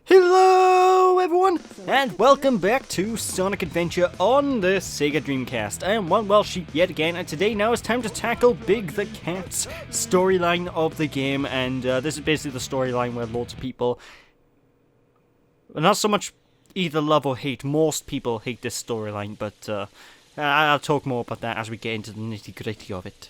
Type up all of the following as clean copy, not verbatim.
Hello everyone, and welcome back to Sonic Adventure on the SEGA Dreamcast. I am One yet again, and today now it's time to tackle Big the Cat's storyline of the game, and this is basically the storyline where loads of people, not so much either love or hate, most people hate this storyline, but I'll talk more about that as we get into the nitty-gritty of it.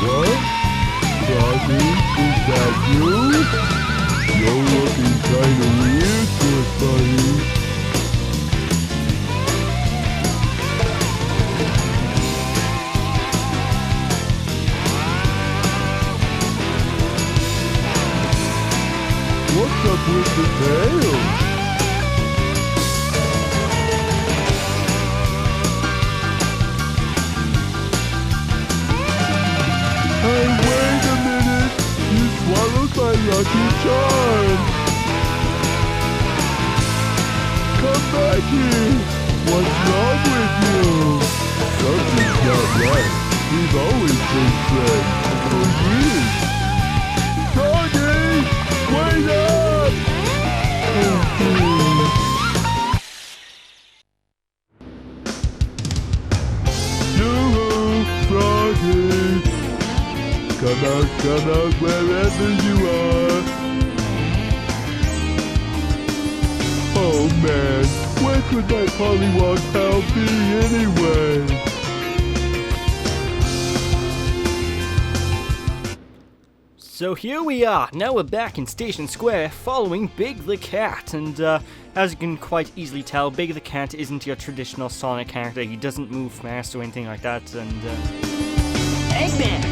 What? Froggy, is that you? You're looking kinda weird there, buddy. What's up with the tail? Hey, wait a minute! You swallowed my lucky charm! Come back here! What's wrong with you? Something's not right. We've always been friends for years. Froggy! Wait up! Yoo-hoo, Froggy! Come out, wherever you are. Oh man, where could my Pollywog pal be anyway? So here we are, now we're back in Station Square following Big the Cat, and as you can quite easily tell, Big the Cat isn't your traditional Sonic character. He doesn't move fast or anything like that, and Eggman!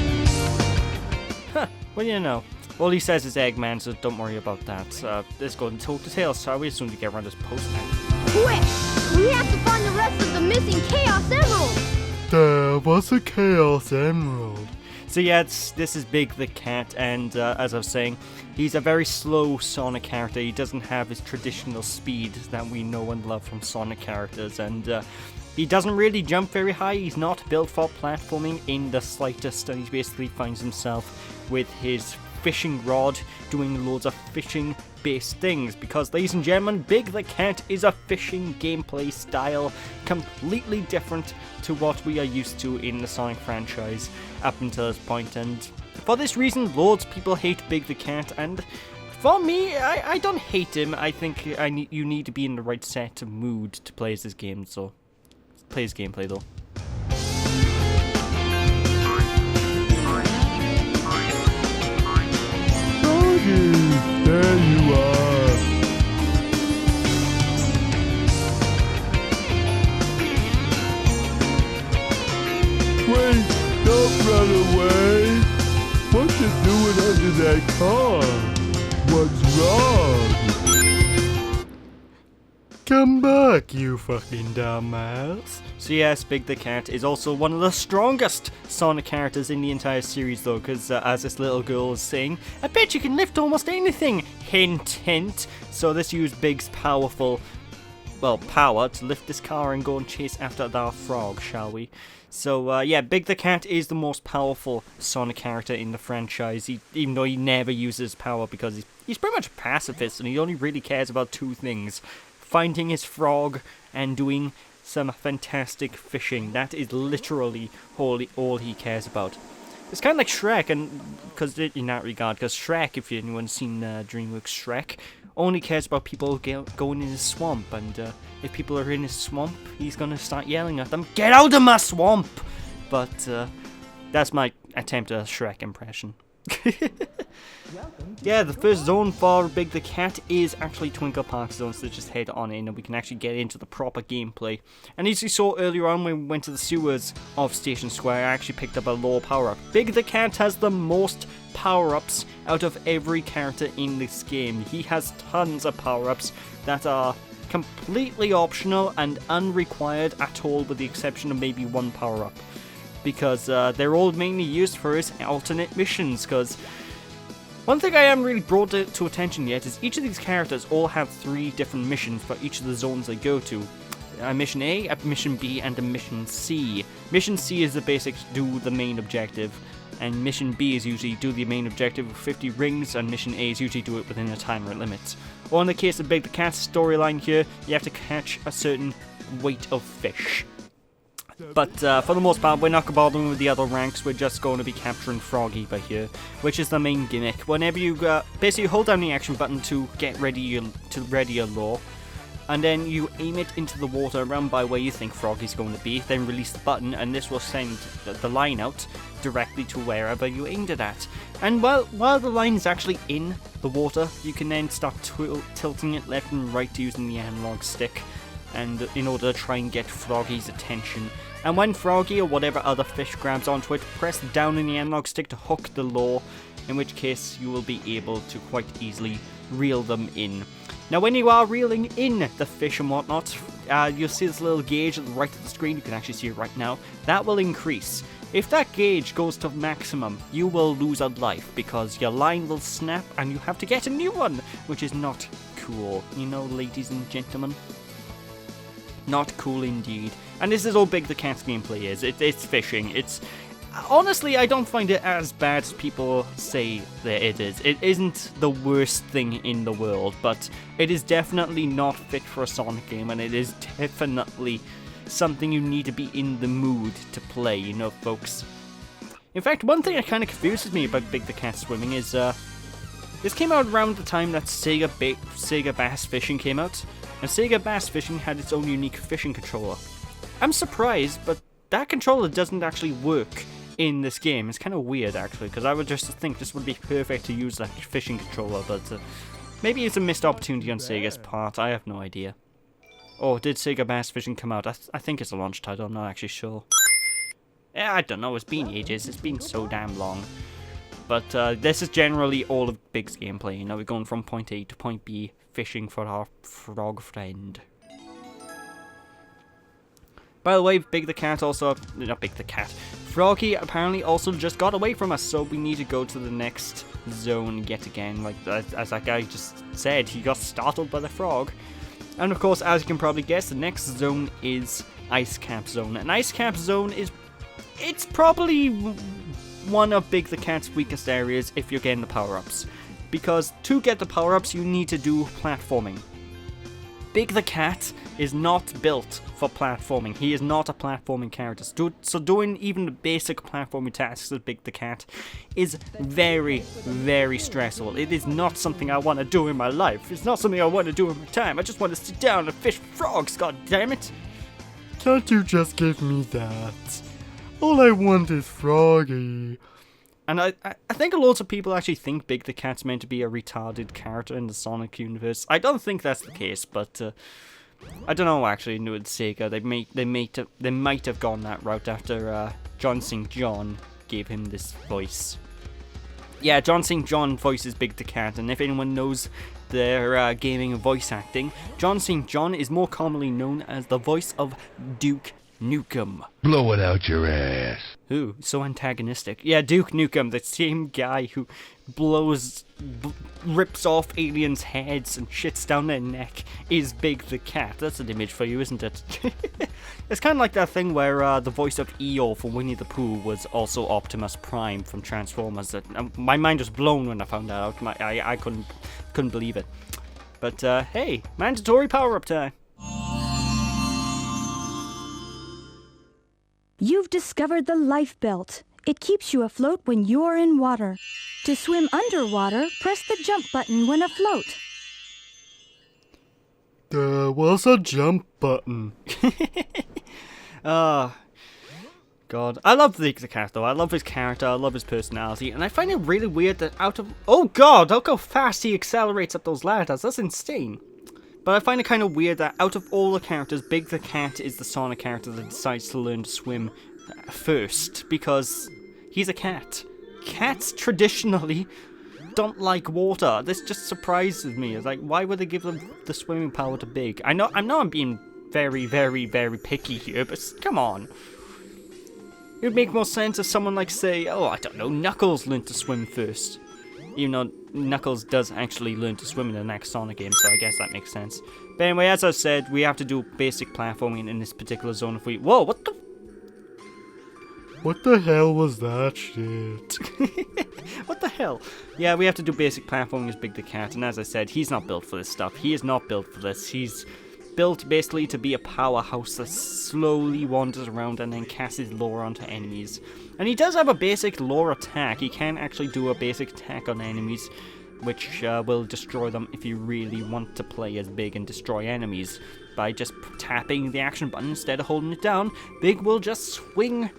Huh, what do you know? All he says is Eggman, so don't worry about that. Let's go and talk to Tails, shall we? As soon as we get around this post now. Quick! We have to find the rest of the missing Chaos Emeralds! What's a Chaos Emerald? So yeah, this is Big the Cat, and as I was saying, he's a very slow Sonic character. He doesn't have his traditional speed that we know and love from Sonic characters, and he doesn't really jump very high. He's not built for platforming in the slightest, and he basically finds himself with his fishing rod doing loads of fishing based things, because ladies and gentlemen, Big the Cat is a fishing gameplay style completely different to what we are used to in the Sonic franchise up until this point, and for this reason loads of people hate Big the Cat, and for me, I don't hate him. I think you need to be in the right set of mood to play this game, so play his gameplay though. There you are. Wait, don't run away. What you doing under that car? What's wrong? Come back, you fucking dumbass. So yes, Big the Cat is also one of the strongest Sonic characters in the entire series though, because as this little girl is saying, I bet you can lift almost anything, hint hint. So let's use Big's power to lift this car and go and chase after that frog, shall we? So yeah, Big the Cat is the most powerful Sonic character in the franchise, even though he never uses power because he's pretty much a pacifist and he only really cares about two things: finding his frog and doing some fantastic fishing. That is literally all he cares about. It's kind of like Shrek, and because in that regard, because Shrek, if anyone's seen DreamWorks Shrek, only cares about people going in his swamp, and if people are in his swamp, he's gonna start yelling at them, "Get out of my swamp!" But that's my attempt at a Shrek impression. Yeah, the first zone for Big the Cat is actually Twinkle Park Zone, so just head on in and we can actually get into the proper gameplay. And as you saw earlier on when we went to the sewers of Station Square, I actually picked up a lore power-up. Big the Cat has the most power-ups out of every character in this game. He has tons of power-ups that are completely optional and unrequired at all, with the exception of maybe one power-up. Because they're all mainly used for his alternate missions, because one thing I haven't really brought to attention yet is each of these characters all have 3 different missions for each of the zones they go to. A mission A, a mission B, and a mission C. Mission C is the basic do the main objective, and mission B is usually do the main objective with 50 rings, and mission A is usually do it within a timer limit. Or in the case of Big the Cat's storyline here, you have to catch a certain weight of fish. But for the most part, we're not bothering with the other ranks, we're just going to be capturing Froggy by here, which is the main gimmick. Whenever you basically hold down the action button to get ready your lure, and then you aim it into the water around by where you think Froggy's going to be, then release the button, and this will send the line out directly to wherever you aimed it at. And while the line is actually in the water, you can then start tilting it left and right using the analog stick, and in order to try and get Froggy's attention. And when Froggy or whatever other fish grabs onto it, press down in the analog stick to hook the lure, in which case you will be able to quite easily reel them in. Now when you are reeling in the fish and whatnot, you'll see this little gauge at the right of the screen, you can actually see it right now, that will increase. If that gauge goes to maximum, you will lose a life, because your line will snap and you have to get a new one, which is not cool, you know, ladies and gentlemen. Not cool indeed. And this is all Big the Cat's gameplay is. It's fishing. It's honestly, I don't find it as bad as people say that it is. It isn't the worst thing in the world, but it is definitely not fit for a Sonic game, and it is definitely something you need to be in the mood to play, you know, folks. In fact, one thing that kind of confuses me about Big the Cat Swimming is this came out around the time that SEGA Bass Fishing came out. And SEGA Bass Fishing had its own unique fishing controller. I'm surprised, but that controller doesn't actually work in this game. It's kind of weird, actually, because I would just think this would be perfect to use that fishing controller, but maybe it's a missed opportunity on Sega's part. I have no idea. Or did SEGA Bass Fishing come out? I think it's a launch title, I'm not actually sure. Yeah, I don't know, it's been ages. It's been so damn long. But this is generally all of Big's gameplay. You know, we're going from point A to point B, fishing for our frog friend. By the way, Big the Cat also... Not Big the Cat. Froggy apparently also just got away from us, so we need to go to the next zone yet again. Like, as that guy just said, he got startled by the frog. And of course, as you can probably guess, the next zone is Ice Cap Zone. And Ice Cap Zone is... It's probably one of Big the Cat's weakest areas if you're getting the power-ups. Because to get the power-ups, you need to do platforming. Big the Cat is not built for platforming. He is not a platforming character. So doing even the basic platforming tasks of Big the Cat is very, very stressful. It is not something I want to do in my life. It's not something I want to do in my time. I just want to sit down and fish frogs, god damn it. Can't you just give me that? All I want is Froggy. And I think lots of people actually think Big the Cat's meant to be a retarded character in the Sonic universe. I don't think that's the case, but I don't know actually. With Sega, they might have gone that route after John St. John gave him this voice. Yeah, John St. John voices Big the Cat, and if anyone knows their gaming and voice acting, John St. John is more commonly known as the voice of Duke Nukem. Blow it out your ass. Ooh, so antagonistic. Yeah, Duke Nukem, the same guy who rips off aliens' heads and shits down their neck, is Big the Cat. That's an image for you, isn't it? It's kind of like that thing where the voice of Eeyore from Winnie the Pooh was also Optimus Prime from Transformers. My mind was blown when I found that out. I couldn't believe it. But hey, mandatory power-up time. You've discovered the life belt. It keeps you afloat when you're in water. To swim underwater, press the jump button when afloat. There was a jump button. Ah, God. I love the cat though. I love his character, I love his personality, and I find it really weird that oh God, look how fast he accelerates up those ladders. That's insane. But I find it kind of weird that out of all the characters, Big the Cat is the Sonic character that decides to learn to swim first, because he's a cat. Cats traditionally don't like water. This just surprises me. It's like, why would they give them the swimming power to Big? I know I'm being very, very, very picky here, but come on. It would make more sense if someone like, say, oh, I don't know, Knuckles learned to swim first. Even though Knuckles does actually learn to swim in the next Sonic game, so I guess that makes sense. But anyway, as I said, we have to do basic platforming in this particular zone if we... Whoa, what the... What the hell was that shit? What the hell? Yeah, we have to do basic platforming as Big the Cat, and as I said, he's not built for this stuff. He is not built for this. He's built basically to be a powerhouse that slowly wanders around and then casts his lore onto enemies. And he does have a basic lore attack. He can actually do a basic attack on enemies, which will destroy them if you really want to play as Big and destroy enemies. By just tapping the action button instead of holding it down, Big will just swing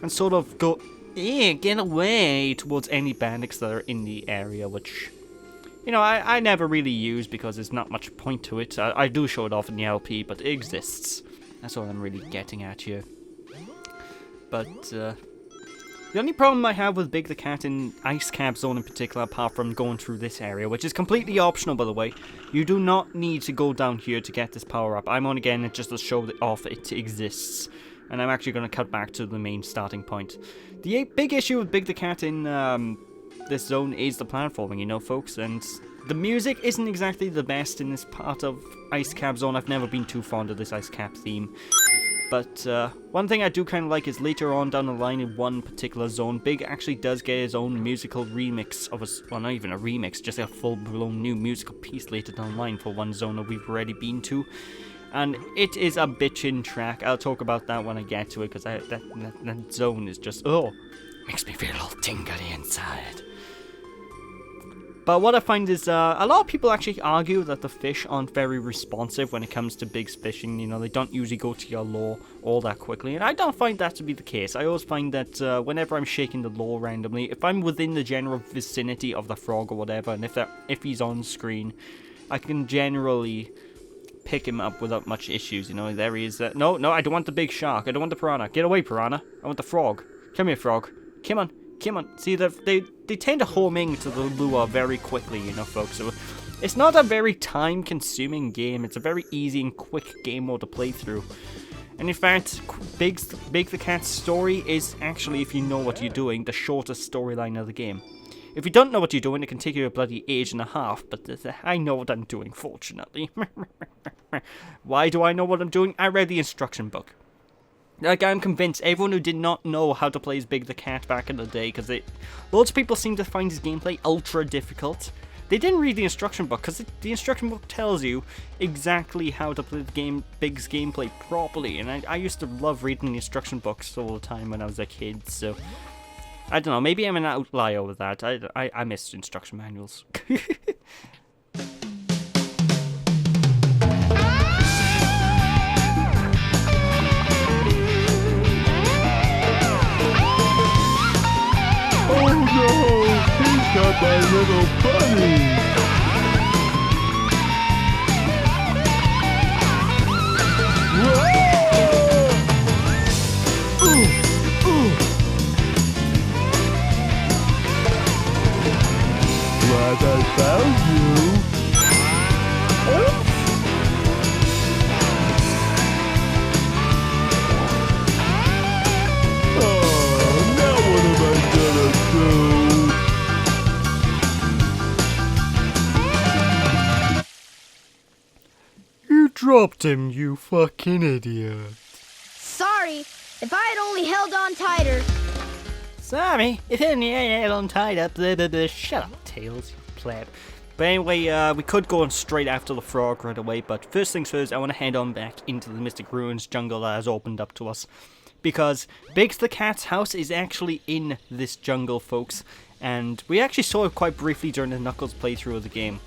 and sort of go, get away towards any bandits that are in the area, which, you know, I never really use because there's not much point to it. I do show it off in the LP, but it exists. That's all I'm really getting at here. But, the only problem I have with Big the Cat in Ice Cap Zone in particular, apart from going through this area, which is completely optional by the way, you do not need to go down here to get this power up. I'm on again just to show off it exists. And I'm actually going to cut back to the main starting point. The big issue with Big the Cat in this zone is the platforming, you know, folks, and the music isn't exactly the best in this part of Ice Cap Zone. I've never been too fond of this Ice Cap theme. But one thing I do kind of like is later on down the line in one particular zone, Big actually does get his own musical remix of well, not even a remix, just a full-blown new musical piece later down the line for one zone that we've already been to. And it is a bitchin' track. I'll talk about that when I get to it, because that zone is just, oh, makes me feel all tingly inside. But what I find is, a lot of people actually argue that the fish aren't very responsive when it comes to Big's fishing. You know, they don't usually go to your lure all that quickly. And I don't find that to be the case. I always find that whenever I'm shaking the lure randomly, if I'm within the general vicinity of the frog or whatever, and if he's on screen, I can generally pick him up without much issues. You know, there he is. No, I don't want the big shark. I don't want the piranha. Get away, piranha. I want the frog. Come here, frog. Come on. Come on. See, they tend to home in to the lure very quickly, you know, folks. So it's not a very time-consuming game. It's a very easy and quick game mode to play through. And in fact, Big the Cat's story is actually, if you know what you're doing, the shortest storyline of the game. If you don't know what you're doing, it can take you a bloody age and a half, but I know what I'm doing, fortunately. Why do I know what I'm doing? I read the instruction book. Like, I'm convinced everyone who did not know how to play as Big the Cat back in the day, because loads of people seem to find his gameplay ultra difficult. They didn't read the instruction book, because the instruction book tells you exactly how to play the Big's gameplay properly, and I used to love reading the instruction books all the time when I was a kid, so I don't know, maybe I'm an outlier with that. I missed instruction manuals. Oh no! He's got my little bunny! Glad I found you! Oh, now what am I gonna do? You dropped him, you fucking idiot. Sorry, if I had only held on tighter. Sorry, if only I had on tied up. Shut up, Tails, you pleb. But anyway, we could go on straight after the frog right away, but first things first, I want to head on back into the Mystic Ruins jungle that has opened up to us. because Big the Cat's house is actually in this jungle, folks, and we actually saw it quite briefly during the Knuckles playthrough of the game.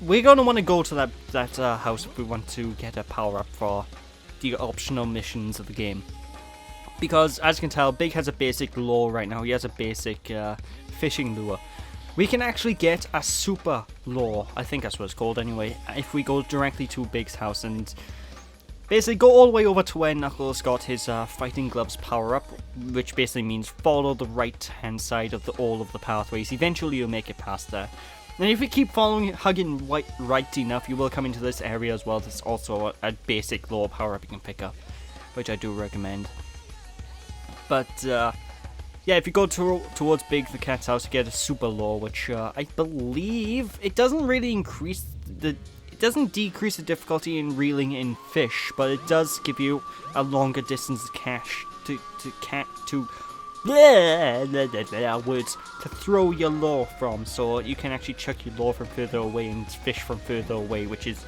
We're going to want to go to that house if we want to get a power-up for the optional missions of the game. Because, as you can tell, Big has a basic lure right now. He has a basic fishing lure. We can actually get a super lure, I think that's what it's called anyway, if we go directly to Big's house and basically go all the way over to where Knuckles got his fighting gloves power-up, which basically means follow the right-hand side of all of the pathways. Eventually you'll make it past there. And if you keep following, hugging right enough, you will come into this area as well. There's also a basic lore power-up you can pick up, which I do recommend. But, yeah, if you go towards Big the Cat's house, you get a super lore, which I believe it doesn't really increase it doesn't decrease the difficulty in reeling in fish, but it does give you a longer distance words to throw your lure from, so you can actually chuck your lure from further away and fish from further away, which is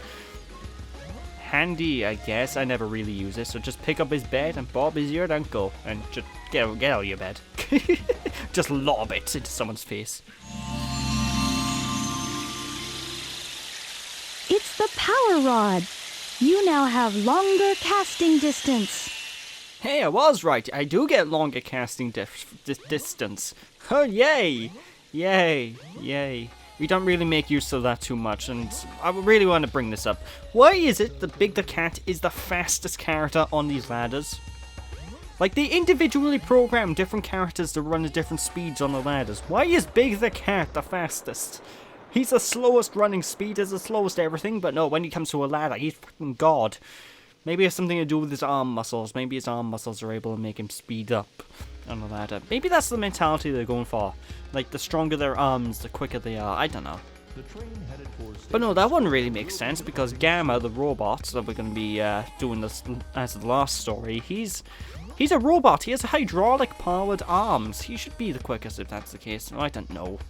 handy, I guess. I never really use it, so just pick up his bed and Bob is your uncle, and just get out of your bed. Just lob it into someone's face. It's the power rod. You now have longer casting distance. Hey, I was right. I do get longer casting distance. Oh, yay! Yay! Yay! We don't really make use of that too much, and I really want to bring this up. Why is it that Big the Cat is the fastest character on these ladders? Like, they individually program different characters to run at different speeds on the ladders. Why is Big the Cat the fastest? He's the slowest running speed, is the slowest everything, but no, when he comes to a ladder, he's fucking God. Maybe it has something to do with his arm muscles. Maybe his arm muscles are able to make him speed up on the ladder. Maybe that's the mentality they're going for. Like, the stronger their arms, the quicker they are. I don't know. But no, that wouldn't really make sense, because Gamma, the robot that we're going to be doing this as the last story, he's a robot. He has hydraulic-powered arms. He should be the quickest if that's the case. I don't know.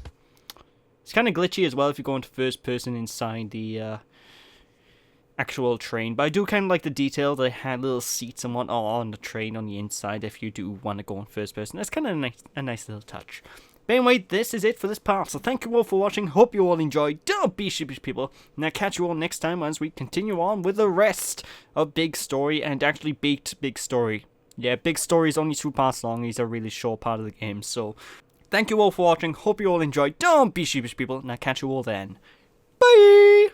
It's kind of glitchy as well if you go into first person inside the actual train. But I do kind of like the detail. They had little seats and whatnot on the train on the inside if you do want to go in first person. That's kind of a nice little touch. But anyway, this is it for this part. So thank you all for watching. Hope you all enjoyed. Don't be sheepish, people. And I'll catch you all next time as we continue on with the rest of Big Story and actually Baked Big Story. Yeah, Big Story is only 2 parts long. He's a really short part of the game. So thank you all for watching. Hope you all enjoyed. Don't be sheepish, people. And I'll catch you all then. Bye!